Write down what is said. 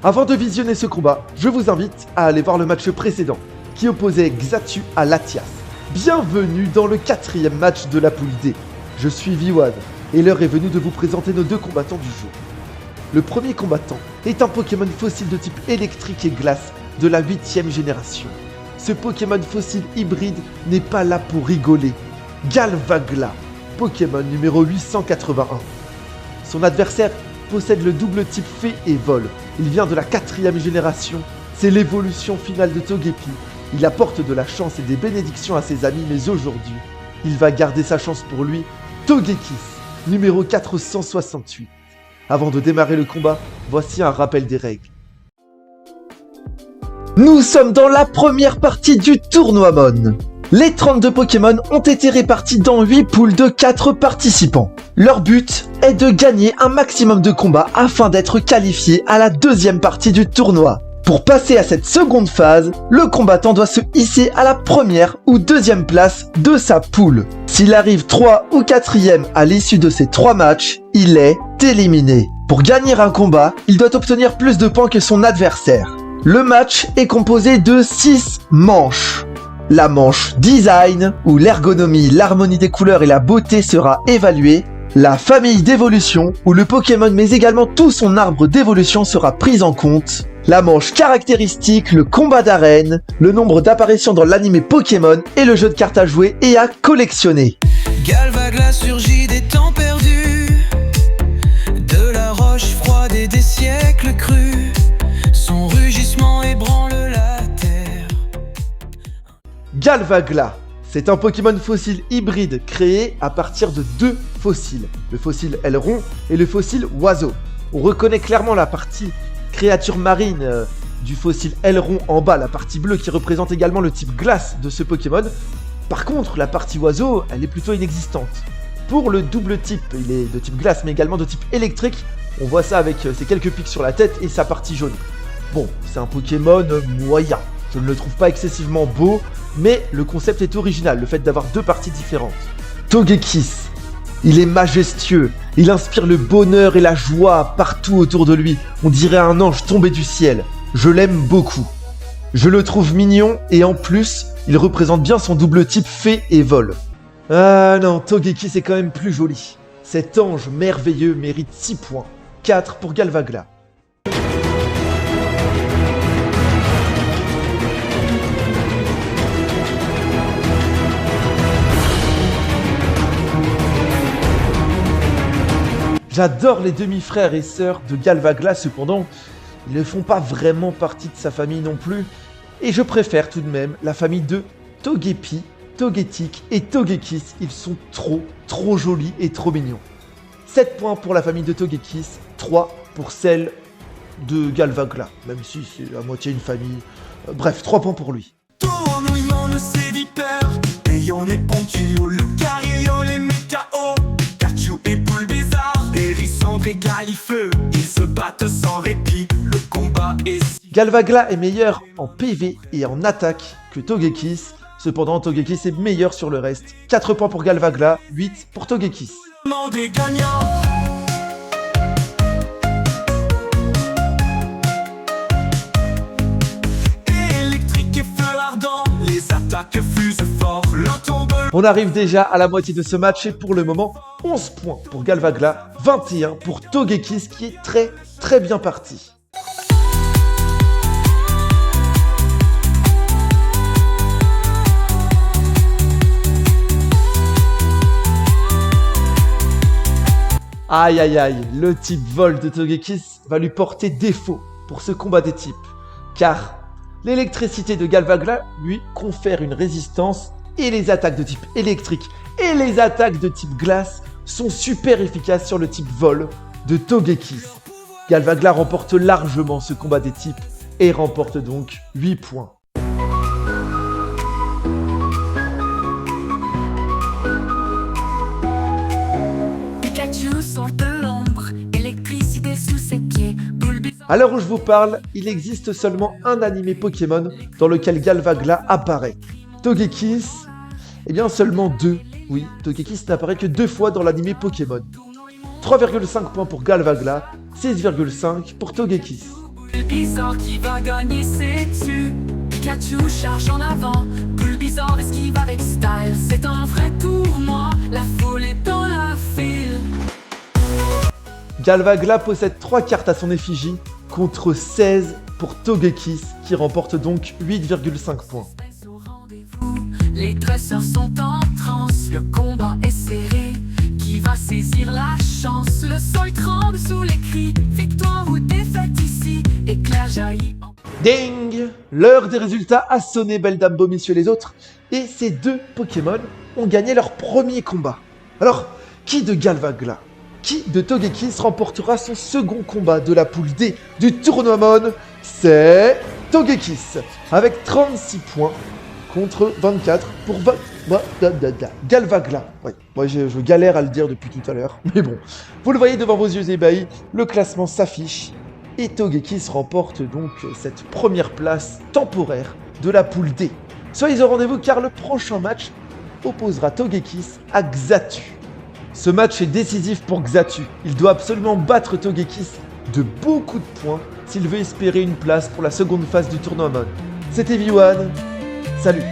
Avant de visionner ce combat, je vous invite à aller voir le match précédent, qui opposait Xatu à Latias. Bienvenue dans le 4e match de la poule D. Je suis Viwan, et l'heure est venue de vous présenter nos deux combattants du jour. Le premier combattant est un Pokémon fossile de type électrique et glace de la 8e génération. Ce Pokémon fossile hybride n'est pas là pour rigoler. Galvagla, Pokémon numéro 881. Son adversaire possède le double type fée et vol. Il vient de la 4e génération. C'est l'évolution finale de Togepi. Il apporte de la chance et des bénédictions à ses amis, mais aujourd'hui, il va garder sa chance pour lui. Togekiss, numéro 468. Avant de démarrer le combat, voici un rappel des règles. Nous sommes dans la première partie du tournoi Mon. Les 32 Pokémon ont été répartis dans 8 poules de 4 participants. Leur but est de gagner un maximum de combats afin d'être qualifiés à la deuxième partie du tournoi. Pour passer à cette seconde phase, le combattant doit se hisser à la première ou deuxième place de sa poule. S'il arrive 3 ou 4e à l'issue de ces 3 matchs, il est éliminé. Pour gagner un combat, il doit obtenir plus de points que son adversaire. Le match est composé de 6 manches. La manche Design, où l'ergonomie, l'harmonie des couleurs et la beauté sera évaluée. La famille d'évolution, où le Pokémon mais également tout son arbre d'évolution sera pris en compte. La manche caractéristique, le combat d'arène, le nombre d'apparitions dans l'anime Pokémon et le jeu de cartes à jouer et à collectionner. Galvagla surgit des temps perdus, de la roche froide et des siècles crus. Son rugissement ébranle la terre. Galvagla, c'est un Pokémon fossile hybride créé à partir de 2 fossiles, le fossile aileron et le fossile oiseau. On reconnaît clairement la partie créature marine du fossile aileron en bas, la partie bleue qui représente également le type glace de ce Pokémon. Par contre, la partie oiseau, elle est plutôt inexistante. Pour le double type, il est de type glace mais également de type électrique. On voit ça avec ses quelques pics sur la tête et sa partie jaune. Bon, c'est un Pokémon moyen. Je ne le trouve pas excessivement beau, mais le concept est original, le fait d'avoir 2 parties différentes. Togekiss, il est majestueux, il inspire le bonheur et la joie partout autour de lui. On dirait un ange tombé du ciel. Je l'aime beaucoup. Je le trouve mignon et en plus, il représente bien son double type fée et vol. Ah non, Togekiss est quand même plus joli. Cet ange merveilleux mérite 6 points. 4 pour Galvagla. J'adore les demi-frères et sœurs de Galvagla, cependant, ils ne font pas vraiment partie de sa famille non plus. Et je préfère tout de même la famille de Togepi, Togetic et Togekiss. Ils sont trop jolis et trop mignons. 7 points pour la famille de Togekiss, 3 pour celle de Galvagla, même si c'est à moitié une famille. Bref, 3 points pour lui. Tournouillement le sévipeur, ayant les ponctuaux, le carillon, les mécao, Pikachu et poule bizarre, Hérissandre et Galifeu, ils se battent sans répit, le combat est si... Galvagla est meilleur en PV et en attaque que Togekiss, cependant Togekiss est meilleur sur le reste. 4 points pour Galvagla, 8 pour Togekiss. des gagnants. Électrique et feu ardent, les attaques fusent fort, leur tombe. On arrive déjà à la moitié de ce match et pour le moment, 11 points pour Galvagla, 21 pour Togekiss qui est très bien parti. Aïe aïe aïe, le type vol de Togekiss va lui porter défaut pour ce combat des types, car l'électricité de Galvagla lui confère une résistance et les attaques de type électrique et les attaques de type glace sont super efficaces sur le type vol de Togekiss. Galvagla remporte largement ce combat des types et remporte donc 8 points. À l'heure où je vous parle, il existe seulement un animé Pokémon dans lequel Galvagla apparaît. Togekiss, eh bien seulement 2. Oui, Togekiss n'apparaît que 2 fois dans l'animé Pokémon. 3,5 points pour Galvagla, 6,5 pour Togekiss. Bulbasaur qui va gagner, sais-tu? Pikachu charge en avant, Bulbasaur esquive avec style. C'est un vrai tournoi, la foule est dans la file. Galvagla possède 3 cartes à son effigie, contre 16 pour Togekiss, qui remporte donc 8,5 points. Au rendez-vous, les dresseurs sont en transe, le combat est serré. Qui va saisir la chance? Le sol tremble sous les cris. Victoire ou défaite ici, éclair jaillit. Ding! L'heure des résultats a sonné, belle dame, beau messieurs les autres, et ces 2 Pokémon ont gagné leur premier combat. Alors, qui de Galvagla, qui de Togekiss remportera son second combat de la poule D du tournoi Mon? C'est Togekiss, avec 36 points contre 24 pour Galvagla. Ouais, moi je galère à le dire depuis tout à l'heure, mais bon. Vous le voyez devant vos yeux ébahis, le classement s'affiche. Et Togekiss remporte donc cette première place temporaire de la poule D. Soyez au rendez-vous car le prochain match opposera Togekiss à Xatu. Ce match est décisif pour Xatu. Il doit absolument battre Togekiss de beaucoup de points s'il veut espérer une place pour la seconde phase du tournoi Mon. C'était V1, salut!